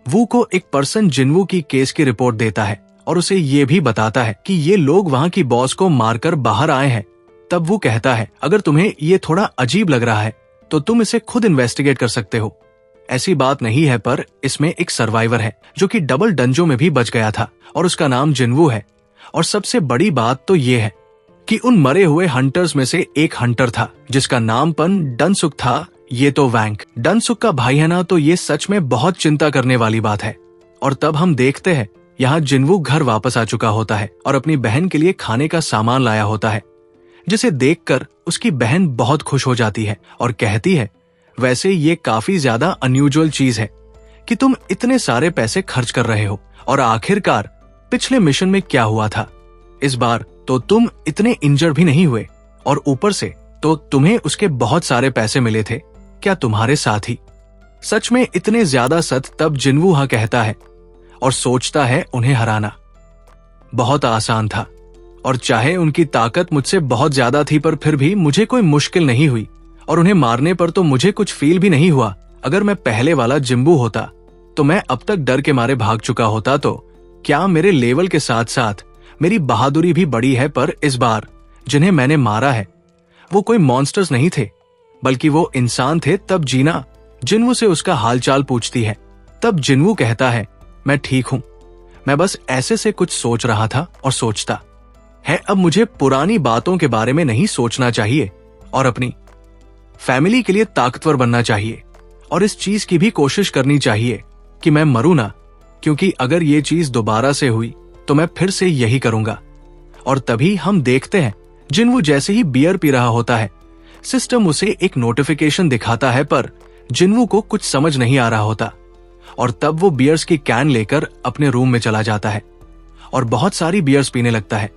वू को एक पर्सन जिनवू की केस की रिपोर्ट देता है और उसे ये भी बताता है कि ये लोग वहाँ की बॉस को मारकर बाहर आए हैं। तब वो कहता है, अगर तुम्हें ये थोड़ा अजीब लग रहा है तो तुम इसे खुद इन्वेस्टिगेट कर सकते हो। ऐसी बात नहीं है, पर इसमें एक सर्वाइवर है जो कि डबल डंजो में भी बच गया था और उसका नाम जिनवू है। और सबसे बड़ी बात तो ये है कि उन मरे हुए हंटर्स में से एक हंटर था जिसका नामपन डनसुक था। ये तो वैंक डनसुक का भाई है ना, तो ये सच में बहुत चिंता करने वाली बात है। और तब हम देखते हैं यहाँ जिनवू घर वापस आ चुका होता है और अपनी बहन के लिए खाने का सामान लाया होता है, जिसे देखकर उसकी बहन बहुत खुश हो जाती है और कहती है, वैसे ये काफी ज्यादा अनयूजुअल चीज है कि तुम इतने सारे पैसे खर्च कर रहे हो। और आखिरकार पिछले मिशन में क्या हुआ था, इस बार तो तुम इतने इंजर्ड भी नहीं हुए और ऊपर से तो तुम्हें उसके बहुत सारे पैसे मिले थे। क्या तुम्हारे साथ ही सच में इतने ज्यादा सत? तब जिनवू हाँ कहता है और सोचता है उन्हें हराना बहुत आसान था और चाहे उनकी ताकत मुझसे बहुत ज्यादा थी पर फिर भी मुझे कोई मुश्किल नहीं हुई और उन्हें मारने पर तो मुझे कुछ फील भी नहीं हुआ। अगर मैं पहले वाला जिम्बू होता तो मैं अब तक डर के मारे भाग चुका होता। तो क्या मेरे लेवल के साथ साथ मेरी बहादुरी भी बड़ी है? पर इस बार जिन्हें मैंने मारा है वो कोई मॉन्स्टर्स नहीं थे बल्कि वो इंसान थे। तब जीना जिनवू से उसका हालचाल पूछती है। तब जिनवू कहता है, मैं ठीक हूं, मैं बस ऐसे से कुछ सोच रहा था और सोचता है अब मुझे पुरानी बातों के बारे में नहीं सोचना चाहिए और अपनी फैमिली के लिए ताकतवर बनना चाहिए और इस चीज की भी कोशिश करनी चाहिए कि मैं मरूं ना, क्योंकि अगर ये चीज दोबारा से हुई तो मैं फिर से यही करूंगा। और तभी हम देखते हैं जिनवू जैसे ही बियर पी रहा होता है, सिस्टम उसे एक नोटिफिकेशन दिखाता है पर जिनवू को कुछ समझ नहीं आ रहा होता। और तब वो बियर्स की कैन लेकर अपने रूम में चला जाता है और बहुत सारी बियर्स पीने लगता है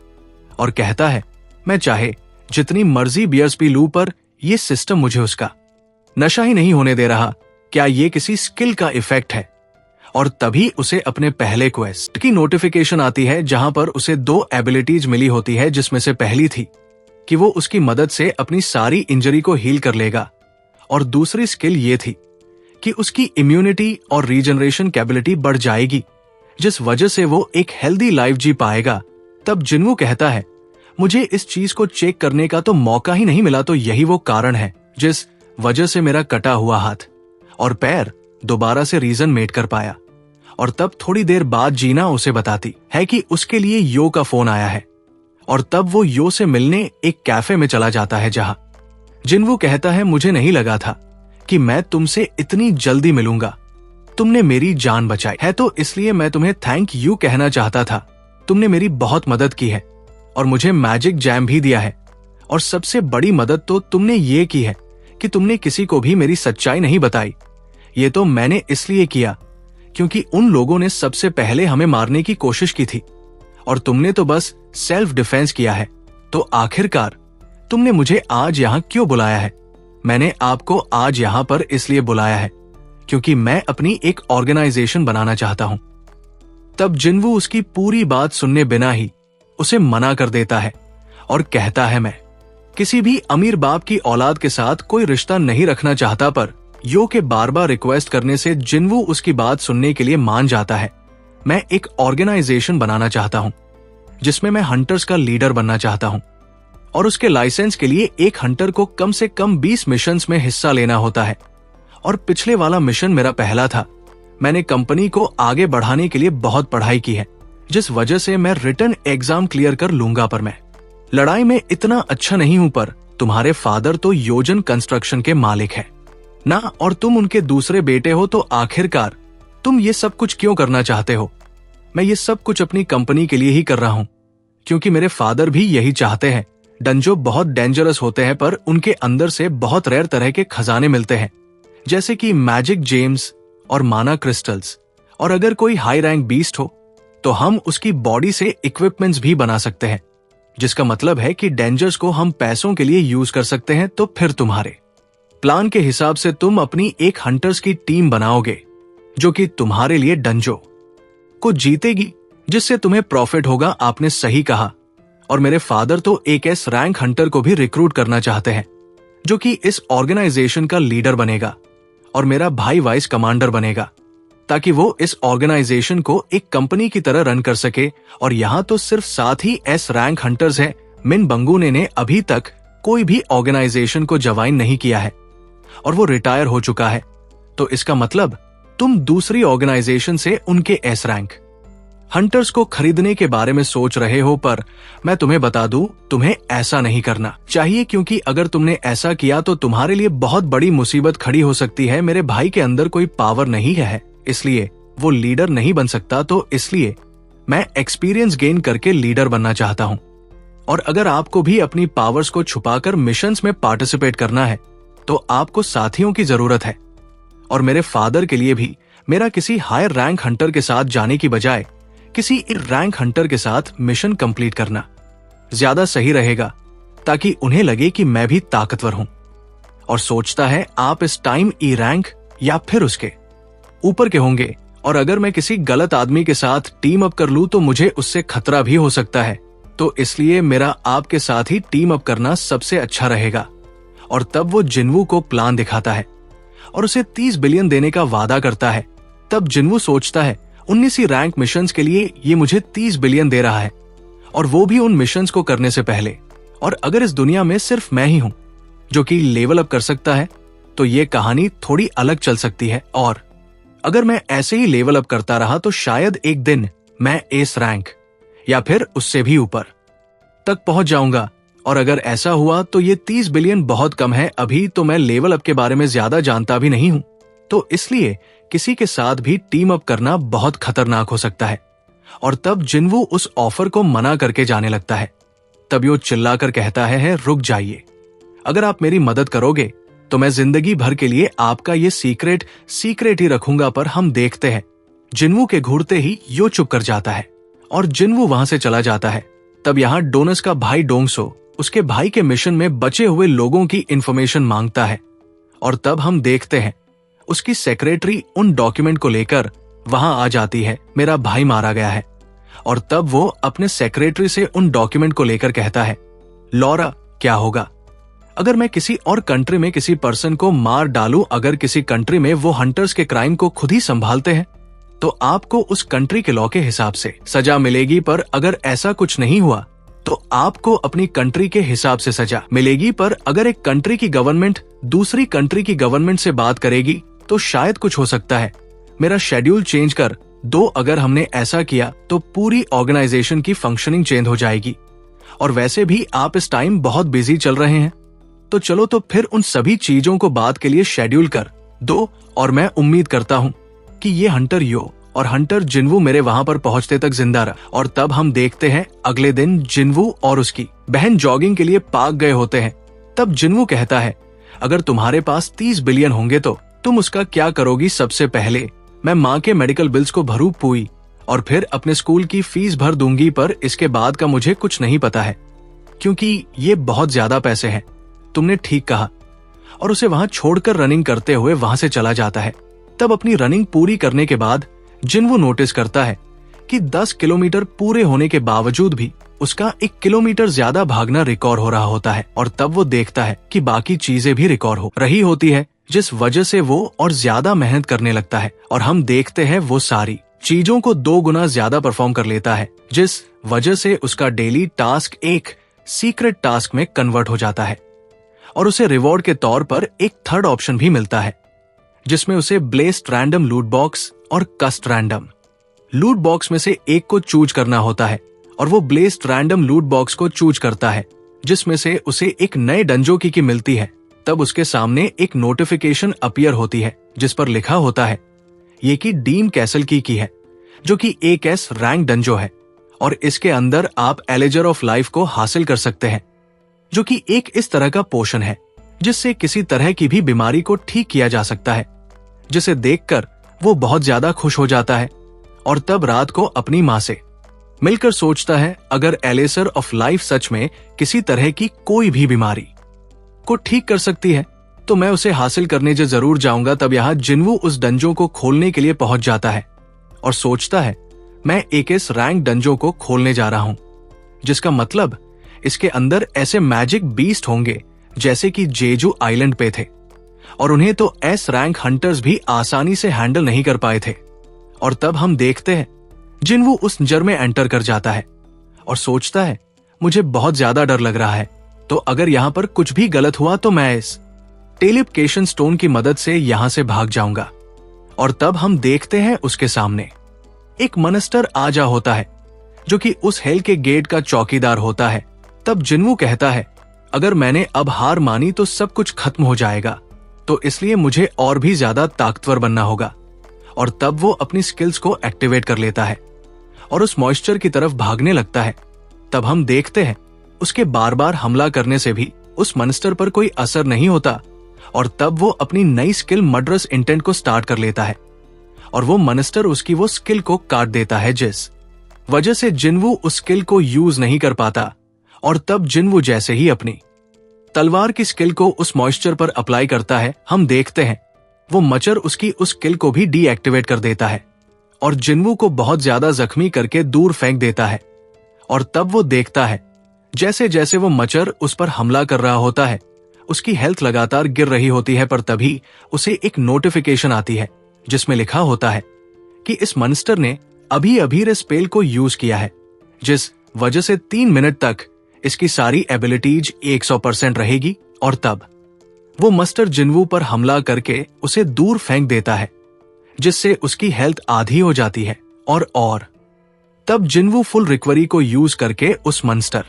और कहता है, मैं चाहे जितनी मर्जी बियर्स पी लूं पर ये सिस्टम मुझे उसका नशा ही नहीं होने दे रहा। क्या ये किसी स्किल का इफेक्ट है? और तभी उसे अपने पहले क्वेस्ट की नोटिफिकेशन आती है जहां पर उसे 2 एबिलिटीज मिली होती है, जिसमें से पहली थी कि वो उसकी मदद से अपनी सारी इंजरी को हील कर लेगा और दूसरी स्किल ये थी कि उसकी इम्यूनिटी और रीजनरेशन कैपेबिलिटी बढ़ जाएगी, जिस वजह से वो एक हेल्दी लाइफ जी पाएगा। तब जिनवू कहता है, मुझे इस चीज को चेक करने का तो मौका ही नहीं मिला, तो यही वो कारण है जिस वजह से मेरा कटा हुआ हाथ और पैर दोबारा से रीजन मेट कर पाया। और तब थोड़ी देर बाद जीना उसे बताती है कि उसके लिए यो का फोन आया है और तब वो यो से मिलने एक कैफे में चला जाता है जहां जिनवू कहता है, मुझे नहीं लगा था कि मैं तुमसे इतनी जल्दी मिलूंगा, तुमने मेरी जान बचाई है तो इसलिए मैं तुम्हें थैंक यू कहना चाहता था। तुमने मेरी बहुत मदद की है और मुझे मैजिक जैम भी दिया है और सबसे बड़ी मदद तो तुमने ये की है कि तुमने किसी को भी मेरी सच्चाई नहीं बताई। ये तो मैंने इसलिए किया क्योंकि उन लोगों ने सबसे पहले हमें मारने की कोशिश की थी और तुमने तो बस सेल्फ डिफेंस किया है। तो आखिरकार तुमने मुझे आज यहाँ क्यों बुलाया है? मैंने आपको आज यहाँ पर इसलिए बुलाया है क्योंकि मैं अपनी एक ऑर्गेनाइजेशन बनाना चाहता हूँ। तब जिनवू उसकी पूरी बात सुनने बिना ही उसे मना कर देता है और कहता है, मैं किसी भी अमीर बाप की औलाद के साथ कोई रिश्ता नहीं रखना चाहता। पर यो के बार बार रिक्वेस्ट करने से जिनवू उसकी बात सुनने के लिए मान जाता है। मैं एक ऑर्गेनाइजेशन बनाना चाहता हूँ जिसमें मैं हंटर्स का लीडर बनना चाहता हूँ और उसके लाइसेंस के लिए एक हंटर को कम से कम 20 मिशंस में हिस्सा लेना होता है। और पिछले वाला मिशन मेरा पहला था। मैंने कंपनी को आगे बढ़ाने के लिए बहुत पढ़ाई की है, जिस वजह से मैं रिटन एग्जाम क्लियर कर लूंगा। पर मैं लड़ाई में इतना अच्छा नहीं हूं। पर तुम्हारे फादर तो योजन कंस्ट्रक्शन के मालिक है ना और तुम उनके दूसरे बेटे हो, तो आखिरकार तुम ये सब कुछ क्यों करना चाहते हो? मैं ये सब कुछ अपनी कंपनी के लिए ही कर रहा हूं क्योंकि मेरे फादर भी यही चाहते हैं। डंजो बहुत डेंजरस होते हैं पर उनके अंदर से बहुत रेयर तरह के खजाने मिलते हैं, जैसे कि मैजिक जेम्स और माना क्रिस्टल्स। और अगर कोई हाई रैंक बीस्ट हो तो हम उसकी बॉडी से इक्विपमेंट्स भी बना सकते हैं, जिसका मतलब है कि डेंजर्स को हम पैसों के लिए यूज कर सकते हैं। तो फिर तुम्हारे प्लान के हिसाब से तुम अपनी एक हंटर्स की टीम बनाओगे जो कि तुम्हारे लिए डंजो को जीतेगी, जिससे तुम्हें प्रॉफिट होगा। आपने सही कहा। और मेरे फादर तो एक एस रैंक हंटर को भी रिक्रूट करना चाहते हैं जो कि इस ऑर्गेनाइजेशन का लीडर बनेगा और मेरा भाई वाइस कमांडर बनेगा। ताकि वो इस ऑर्गेनाइजेशन को एक कंपनी की तरह रन कर सके। और यहाँ तो सिर्फ 7 ही एस रैंक हंटर्स हैं। मिन बंगुने ने अभी तक कोई भी ऑर्गेनाइजेशन को ज्वाइन नहीं किया है और वो रिटायर हो चुका है। तो इसका मतलब तुम दूसरी ऑर्गेनाइजेशन से उनके एस रैंक हंटर्स को खरीदने के बारे में सोच रहे हो, पर मैं तुम्हें बता दूं, तुम्हें ऐसा नहीं करना चाहिए, क्योंकि अगर तुमने ऐसा किया तो तुम्हारे लिए बहुत बड़ी मुसीबत खड़ी हो सकती है। मेरे भाई के अंदर कोई पावर नहीं है, इसलिए वो लीडर नहीं बन सकता, तो इसलिए मैं एक्सपीरियंस गेन करके लीडर बनना चाहता हूं। और अगर आपको भी अपनी पावर्स को छुपाकर मिशंस में पार्टिसिपेट करना है तो आपको साथियों की जरूरत है। और मेरे फादर के लिए भी मेरा किसी हायर रैंक हंटर के साथ जाने की बजाय किसी रैंक हंटर के साथ मिशन कंप्लीट करना ज्यादा सही रहेगा, ताकि उन्हें लगे कि मैं भी ताकतवर हूं। और सोचता है आप इस टाइम ई रैंक या फिर उसके ऊपर के होंगे, और अगर मैं किसी गलत आदमी के साथ टीम अप कर लूं तो मुझे उससे खतरा भी हो सकता है। तो इसलिए मेरा आपके साथ ही टीम अप करना सबसे अच्छा रहेगा। और तब वो जिन्वू को प्लान दिखाता है और उसे 30 बिलियन देने का वादा करता है। तब जिन्वू सोचता है 19 रैंक मिशंस के लिए ये मुझे 30 बिलियन दे रहा है, और वो भी उन मिशंस को करने से पहले। और अगर इस दुनिया में सिर्फ मैं ही हूं जो कि लेवल अप कर सकता है, तो ये कहानी थोड़ी अलग चल सकती है। और अगर मैं ऐसे ही लेवल अप करता रहा तो शायद एक दिन मैं एस रैंक या फिर उससे भी ऊपर तक पहुंच जाऊंगा। और अगर ऐसा हुआ तो ये 30 बिलियन बहुत कम है। अभी तो मैं लेवल अप के बारे में ज्यादा जानता भी नहीं हूं, तो इसलिए किसी के साथ भी टीम अप करना बहुत खतरनाक हो सकता है। और तब जिन्वू उस ऑफर को मना करके जाने लगता है। तब वो चिल्लाकर कहता है रुक जाइए, अगर आप मेरी मदद करोगे तो मैं जिंदगी भर के लिए आपका ये सीक्रेट ही रखूंगा, पर हम देखते हैं। जिन्वू के घूरते ही यो चुप कर जाता है और जिन्वू वहां से चला जाता है। तब यहाँ डोनस का भाई डोंगसो उसके भाई के मिशन में बचे हुए लोगों की इंफॉर्मेशन मांगता है। और तब हम देखते हैं उसकी सेक्रेटरी उन डॉक्यूमेंट को लेकर वहां आ जाती है। मेरा भाई मारा गया है। और तब वो अपने सेक्रेटरी से उन डॉक्यूमेंट को लेकर कहता है, लॉरा क्या होगा अगर मैं किसी और कंट्री में किसी पर्सन को मार डालूं? अगर किसी कंट्री में वो हंटर्स के क्राइम को खुद ही संभालते हैं तो आपको उस कंट्री के लॉ के हिसाब से सजा मिलेगी, पर अगर ऐसा कुछ नहीं हुआ तो आपको अपनी कंट्री के हिसाब से सजा मिलेगी। पर अगर एक कंट्री की गवर्नमेंट दूसरी कंट्री की गवर्नमेंट से बात करेगी तो शायद कुछ हो सकता है। मेरा शेड्यूल चेंज कर दो। अगर हमने ऐसा किया तो पूरी ऑर्गेनाइजेशन की फंक्शनिंग चेंज हो जाएगी। और वैसे भी आप इस टाइम बहुत बिजी चल रहे हैं, तो चलो तो फिर उन सभी चीजों को बात के लिए शेड्यूल कर दो। और मैं उम्मीद करता हूँ कि ये हंटर यो और हंटर जिन्वू मेरे वहां पर पहुंचते तक जिंदा रहा। और तब हम देखते हैं अगले दिन जिन्वू और उसकी बहन जॉगिंग के लिए पार्क गए होते हैं। तब जिन्वू कहता है, अगर तुम्हारे पास 30 बिलियन होंगे तो तुम उसका क्या करोगी? सबसे पहले मैं माँ के मेडिकल बिल्स को भरू पूई, और फिर अपने स्कूल की फीस भर दूंगी। पर इसके बाद का मुझे कुछ नहीं पता है, क्योंकि ये बहुत ज्यादा पैसे हैं। तुमने ठीक कहा। और उसे वहां छोड़कर रनिंग करते हुए वहां से चला जाता है। तब अपनी रनिंग पूरी करने के बाद जिन्वू नोटिस करता है कि 10 किलोमीटर पूरे होने के बावजूद भी उसका 1 किलोमीटर ज्यादा भागना रिकॉर्ड हो रहा होता है। और तब वो देखता है कि बाकी चीजें भी रिकॉर्ड हो रही होती है, जिस वजह से वो और ज्यादा मेहनत करने लगता है। और हम देखते हैं वो सारी चीजों को 2 गुना ज्यादा परफॉर्म कर लेता है, जिस वजह से उसका डेली टास्क एक सीक्रेट टास्क में कन्वर्ट हो जाता है। और उसे रिवॉर्ड के तौर पर एक थर्ड ऑप्शन भी मिलता है, जिसमें उसे ब्लेस्ड रैंडम लूट बॉक्स और कस्ट रैंडम लूट बॉक्स में से एक को चूज करना होता है। और वो ब्लेस्ड रैंडम लूट बॉक्स को चूज करता है, जिसमें से उसे एक नए डंजो की मिलती है। तब उसके सामने एक नोटिफिकेशन अपीयर होती है, जिस पर लिखा होता है ये कि डीन कैसल की है, जो कि एक एस रैंक डंजो है। और इसके अंदर आप एलेजर ऑफ लाइफ को हासिल कर सकते हैं, जो कि एक इस तरह का पोशन है जिससे किसी तरह की भी बीमारी को ठीक किया जा सकता है, जिसे देखकर वो बहुत ज्यादा खुश हो जाता है। और तब रात को अपनी माँ से मिलकर सोचता है, अगर एलेसर ऑफ लाइफ सच में किसी तरह की कोई भी बीमारी को ठीक कर सकती है तो मैं उसे हासिल करने जरूर जाऊंगा। तब यहाँ जिन्वू उस डंजो को खोलने के लिए पहुंच जाता है और सोचता है, मैं एक इस रैंक डंजो को खोलने जा रहा हूं, जिसका मतलब इसके अंदर ऐसे मैजिक बीस्ट होंगे जैसे कि जेजू आइलैंड पे थे, और उन्हें तो एस रैंक हंटर्स भी आसानी से हैंडल नहीं कर पाए थे। और तब हम देखते हैं जिन्वू उस जर में एंटर कर जाता है और सोचता है मुझे बहुत ज्यादा डर लग रहा है, तो अगर यहाँ पर कुछ भी गलत हुआ तो मैं इस टेलीपोर्टेशन स्टोन की मदद से यहाँ से भाग जाऊंगा। और तब हम देखते हैं उसके सामने एक मॉन्स्टर आजा होता है जो कि उस हेल के गेट का चौकीदार होता है। तब जिन्वू कहता है अगर मैंने अब हार मानी तो सब कुछ खत्म हो जाएगा, तो इसलिए मुझे और भी ज्यादा ताकतवर बनना होगा। और तब वो अपनी स्किल्स को एक्टिवेट कर लेता है और उस मॉइस्चर की तरफ भागने लगता है। तब हम देखते हैं उसके बार बार हमला करने से भी उस मॉन्स्टर पर कोई असर नहीं होता और तब वो अपनी नई स्किल मर्डरस इंटेंट को स्टार्ट कर लेता है और वो मॉन्स्टर उसकी वो स्किल को काट देता है, जिस वजह से जिन्वू उस स्किल को यूज नहीं कर पाता। और तब जिन्वू जैसे ही अपनी तलवार की स्किल को उस मॉइस्चर पर अप्लाई करता है, हम देखते हैं वो मच्छर उसकी उस स्किल को भी डीएक्टिवेट कर देता है और जिन्वू को बहुत ज्यादा जख्मी करके दूर फेंक देता है। और तब वो देखता है जैसे जैसे वो मच्छर उस पर हमला कर रहा होता है उसकी हेल्थ लगातार गिर रही होती है, पर तभी उसे एक नोटिफिकेशन आती है जिसमें लिखा होता है कि इस मॉन्स्टर ने अभी अभी रे स्पेल को यूज किया है, जिस वजह से 3 मिनट तक इसकी सारी एबिलिटीज 100% रहेगी। और तब वो मॉन्स्टर जिन्वू पर हमला करके उसे दूर फेंक देता है जिससे उसकी हेल्थ आधी हो जाती है। और तब जिन्वू फुल रिकवरी को यूज करके उस मॉन्स्टर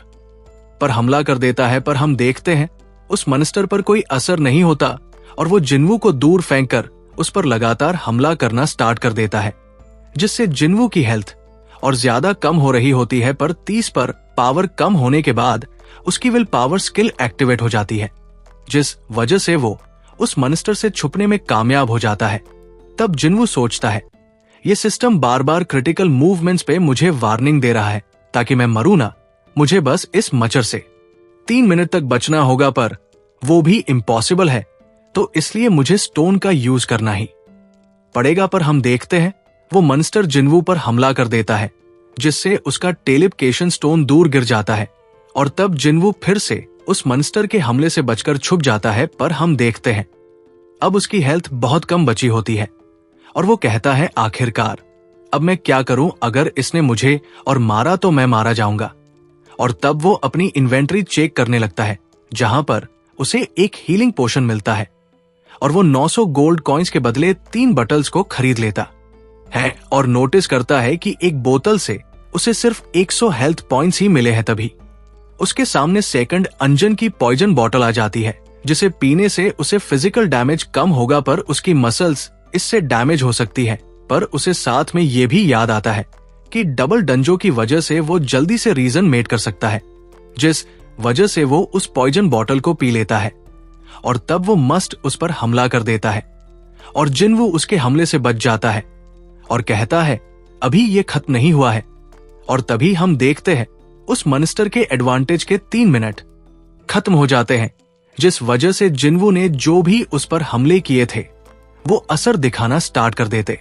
पर हमला कर देता है, पर हम देखते हैं उस मॉन्स्टर पर कोई असर नहीं होता और वो जिन्वू को दूर फेंककर उस पर लगातार हमला करना स्टार्ट कर देता है, जिससे जिन्वू की हेल्थ और ज्यादा कम हो रही होती है। पर 30 पर पावर कम होने के बाद उसकी विल पावर स्किल एक्टिवेट हो जाती है, जिस वजह से वो उस मॉन्स्टर से छुपने में कामयाब हो जाता है। तब जिन्वू सोचता है ये सिस्टम बार बार क्रिटिकल मूवमेंट्स पे मुझे वार्निंग दे रहा है ताकि मैं मरूं ना, मुझे बस इस मच्छर से 3 मिनट तक बचना होगा, पर वो भी इम्पॉसिबल है, तो इसलिए मुझे स्टोन का यूज करना ही पड़ेगा। पर हम देखते हैं वो मॉन्स्टर जिन्वू पर हमला कर देता है जिससे उसका टेलीपोर्टेशन स्टोन दूर गिर जाता है और तब जिन्वू फिर से उस मॉन्स्टर के हमले से बचकर छुप जाता है। पर हम देखते हैं अब उसकी हेल्थ बहुत कम बची होती है और वो कहता है आखिरकार अब मैं क्या करूं, अगर इसने मुझे और मारा तो मैं मारा जाऊंगा। और तब वो अपनी इन्वेंटरी चेक करने लगता है जहां पर उसे एक हीलिंग पोशन मिलता है और वो 900 गोल्ड कॉइन्स के बदले 3 बटल्स को खरीद लेता है और नोटिस करता है कि एक बोतल से उसे सिर्फ 100 हेल्थ पॉइंट्स ही मिले हैं। तभी उसके सामने सेकंड अंजन की पॉइजन बॉटल आ जाती है जिसे पीने से उसे फिजिकल डैमेज कम होगा पर उसकी मसल्स इससे डैमेज हो सकती है। पर उसे साथ में ये भी याद आता है कि डबल डंजो की वजह से वो जल्दी से रीजन मेट कर सकता है, जिस वजह से वो उस पॉइजन बॉटल को पी लेता है और तब वो मस्ट उस पर हमला कर देता है और जिन्वू उसके हमले से बच जाता है और कहता है अभी ये खत्म नहीं हुआ है। और तभी हम देखते हैं उस मॉन्स्टर के एडवांटेज के 3 मिनट खत्म हो जाते हैं, जिस वजह से जिन्वू ने जो भी उस पर हमले किए थे वो असर दिखाना स्टार्ट कर देते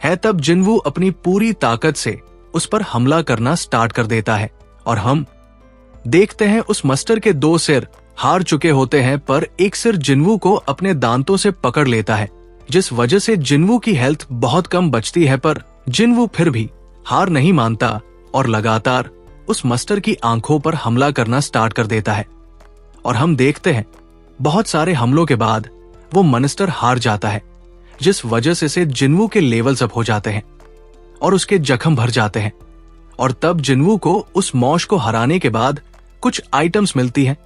है। तब जिन्वू अपनी पूरी ताकत से उस पर हमला करना स्टार्ट कर देता है और हम देखते हैं उस मॉन्स्टर के 2 सिर हार चुके होते हैं, पर एक सिर जिन्वू को अपने दांतों से पकड़ लेता है, जिस वजह से जिन्वू की हेल्थ बहुत कम बचती है। पर जिन्वू फिर भी हार नहीं मानता और लगातार उस मॉन्स्टर की आंखों पर हमला करना स्टार्ट कर देता है और हम देखते हैं बहुत सारे हमलों के बाद वो मॉन्स्टर हार जाता है, जिस वजह से जिन्वू के लेवल्स अप हो जाते हैं और उसके जख्म भर जाते हैं। और तब जिन्वू को उस मॉश को हराने के बाद कुछ आइटम्स मिलती हैं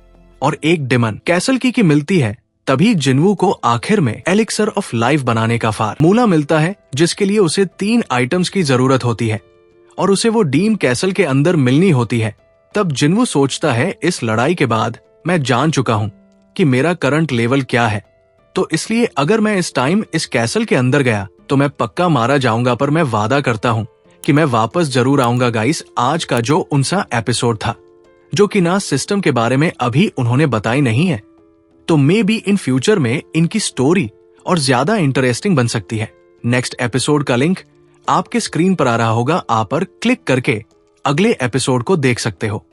और एक डेमन कैसल की मिलती है। तभी जिन्वू को आखिर में एलिक्सर ऑफ लाइफ बनाने का फार्मूला मिलता है, जिसके लिए उसे 3 आइटम्स की जरूरत होती है और उसे वो डीम कैसल के अंदर मिलनी होती है। तब जिन्वू सोचता है इस लड़ाई के बाद मैं जान चुका हूँ कि मेरा करंट लेवल क्या है, तो इसलिए अगर मैं इस टाइम इस कैसल के अंदर गया तो मैं पक्का मारा जाऊंगा। पर मैं वादा करता हूँ कि मैं वापस जरूर आऊंगा गाइस। आज का जो 49 एपिसोड था जो कि ना सिस्टम के बारे में अभी उन्होंने बताई नहीं है, तो मे बी इन फ्यूचर में इनकी स्टोरी और ज्यादा इंटरेस्टिंग बन सकती है। नेक्स्ट एपिसोड का लिंक आपके स्क्रीन पर आ रहा होगा, आप पर क्लिक करके अगले एपिसोड को देख सकते हो।